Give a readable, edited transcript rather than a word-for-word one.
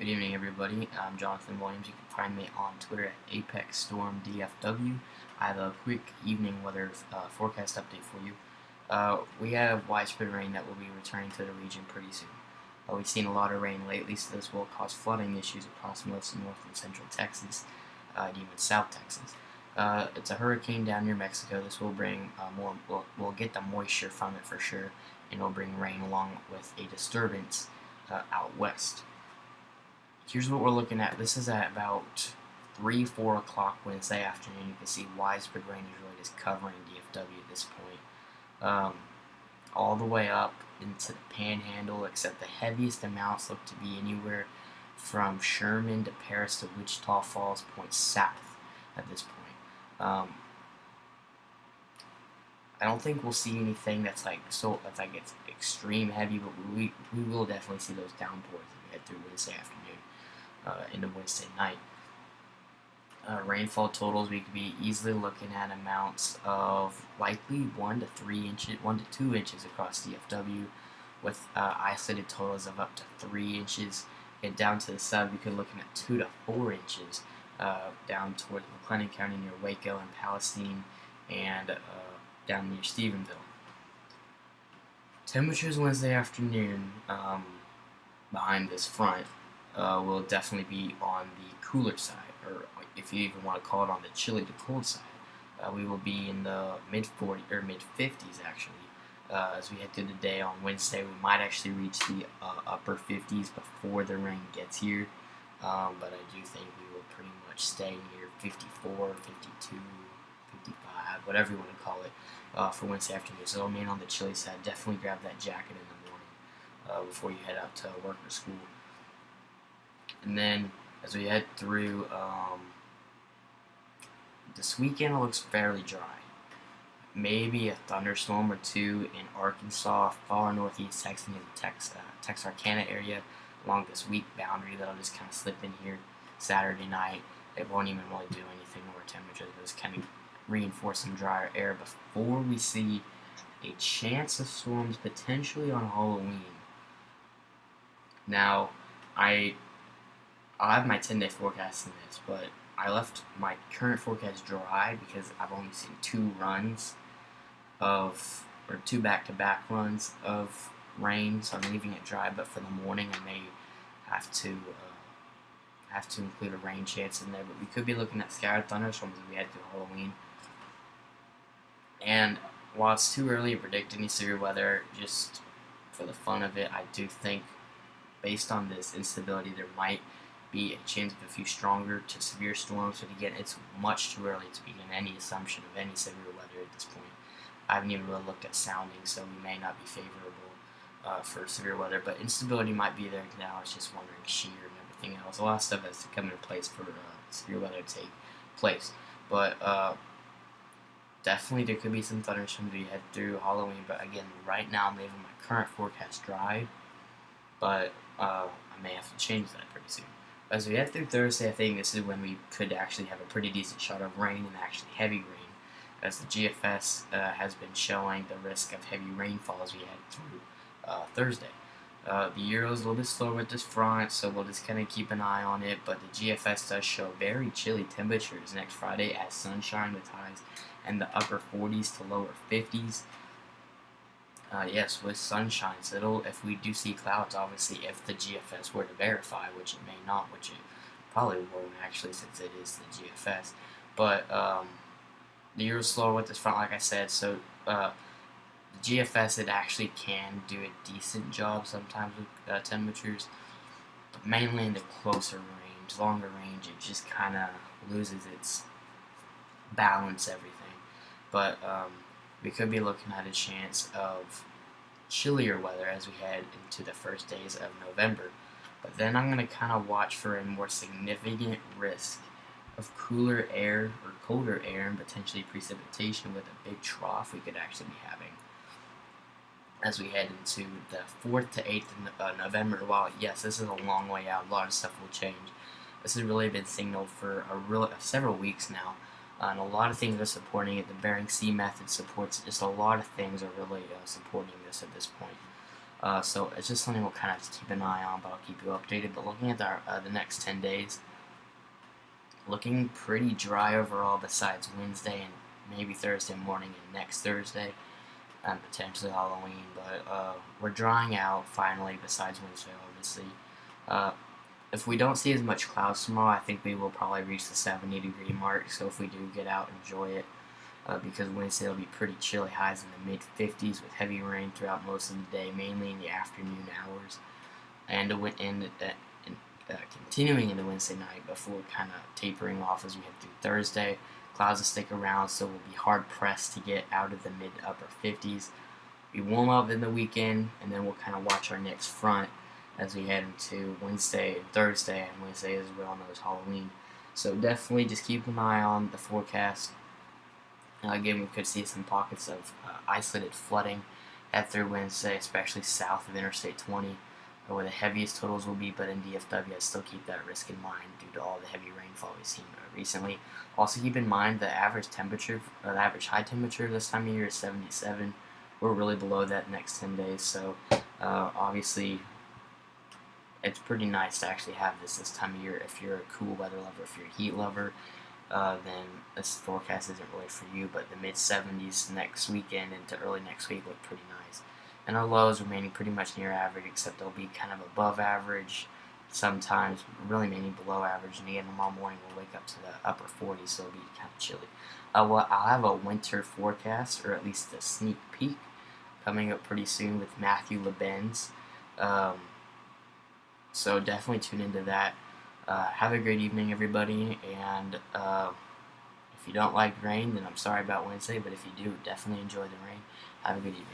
Good evening, everybody. I'm Jonathan Williams. You can find me on Twitter at ApexStormDFW. I have a quick evening weather forecast update for you. We have widespread rain that will be returning to the region pretty soon. We've seen a lot of rain lately, so this will cause flooding issues across most of north and central Texas, and even South Texas. It's a hurricane down near Mexico. This will bring we'll get the moisture from it for sure, and it'll bring rain along with a disturbance out west. Here's what we're looking at. This is at about 4 o'clock Wednesday afternoon. You can see widespread rain is really just covering DFW at this point. All the way up into the Panhandle, except the heaviest amounts look to be anywhere from Sherman to Paris to Wichita Falls, point south at this point. I don't think we'll see anything that's it's extreme heavy, but we will definitely see those downpours as we head through Wednesday afternoon into Wednesday night. Rainfall totals, we could be easily looking at amounts of likely 1 to 3 inches, 1 to 2 inches across DFW, with isolated totals of up to 3 inches. And down to the sub, we could be looking at 2 to 4 inches down toward McLennan County near Waco and Palestine, and down near Stephenville. Temperatures Wednesday afternoon behind this front will definitely be on the cooler side, or if you even want to call it on the chilly to cold side. We will be in the mid-40s or mid-50s actually. As we head through the day on Wednesday, we might actually reach the upper 50s before the rain gets here, but I do think we will pretty much stay near 54, 52, 55, whatever you want to call it, for Wednesday afternoon. So remain on the chilly side. Definitely grab that jacket in the morning before you head out to work or school. And then as we head through this weekend, it looks fairly dry. Maybe a thunderstorm or two in Arkansas, far northeast Texas, in the Texarkana area along this weak boundary that'll just kind of slip in here Saturday night. It won't even really do anything to our temperatures. It'll just kind of reinforce some drier air before we see a chance of storms potentially on Halloween. Now, I'll have my 10-day forecast in this, but I left my current forecast dry because I've only seen 2 back-to-back runs of rain, so I'm leaving it dry. But for the morning, I may have to include a rain chance in there. But we could be looking at scattered thunderstorms as we head through Halloween. And while it's too early to predict any severe weather, just for the fun of it, I do think, based on this instability, there might be a chance of a few stronger to severe storms. But again, it's much too early to begin any assumption of any severe weather at this point. I haven't even really looked at soundings, so we may not be favorable for severe weather. But instability might be there now. It's just wondering shear and everything else. A lot of stuff has to come into place for severe weather to take place. But definitely there could be some thunderstorms as we head through Halloween. But again, right now I'm leaving my current forecast dry, but I may have to change that pretty soon. As we head through Thursday, I think this is when we could actually have a pretty decent shot of rain, and actually heavy rain, as the GFS has been showing the risk of heavy rainfall as we head through Thursday. The Euro is a little bit slower with this front, so we'll just kind of keep an eye on it, but the GFS does show very chilly temperatures next Friday as sunshine with highs in the upper 40s to lower 50s. Yes, with sunshine. So if we do see clouds, obviously, if the GFS were to verify, which it may not, which it probably won't actually, since it is the GFS. But the Euro's slower with this front, like I said. So the GFS, it actually can do a decent job sometimes with temperatures, but mainly in the closer range, longer range, it just kind of loses its balance, everything. But we could be looking at a chance of chillier weather as we head into the first days of November. But then I'm going to kind of watch for a more significant risk of cooler air or colder air and potentially precipitation with a big trough we could actually be having as we head into the 4th to 8th of November. While yes, this is a long way out, a lot of stuff will change. This has really been signaled for several weeks now. And a lot of things are supporting it. The Bering Sea method supports it. Just a lot of things are really supporting this at this point. So it's just something we'll kind of keep an eye on, but I'll keep you updated. But looking at the next 10 days, looking pretty dry overall besides Wednesday and maybe Thursday morning and next Thursday, and potentially Halloween. But we're drying out finally besides Wednesday, obviously. Uh, if we don't see as much clouds tomorrow, I think we will probably reach the 70-degree mark. So if we do get out, enjoy it. Because Wednesday will be pretty chilly, highs in the mid-50s with heavy rain throughout most of the day, mainly in the afternoon hours, and continuing into Wednesday night before kind of tapering off as we head through Thursday. Clouds will stick around, so we'll be hard pressed to get out of the mid-upper 50s. We warm up in the weekend, and then we'll kind of watch our next front as we head into Wednesday and Thursday, and Wednesday, as we all know, is Halloween. So definitely just keep an eye on the forecast. Again, we could see some pockets of isolated flooding at through Wednesday, especially south of Interstate 20, where the heaviest totals will be. But in DFW, I still keep that risk in mind due to all the heavy rainfall we've seen recently. Also, keep in mind the average temperature, the average high temperature this time of year is 77. We're really below that next 10 days, so obviously it's pretty nice to actually have this time of year. If you're a cool weather lover, if you're a heat lover, then this forecast isn't really for you. But the mid-70s next weekend into early next week look pretty nice. And our lows remaining pretty much near average, except they'll be kind of above average sometimes, really mainly below average. And again, tomorrow morning we'll wake up to the upper 40s, so it'll be kind of chilly. Well, I'll have a winter forecast, or at least a sneak peek, coming up pretty soon with Matthew Labenz. So definitely tune into that. Have a great evening, everybody, and if you don't like rain, then I'm sorry about Wednesday, but if you do, definitely enjoy the rain. Have a good evening.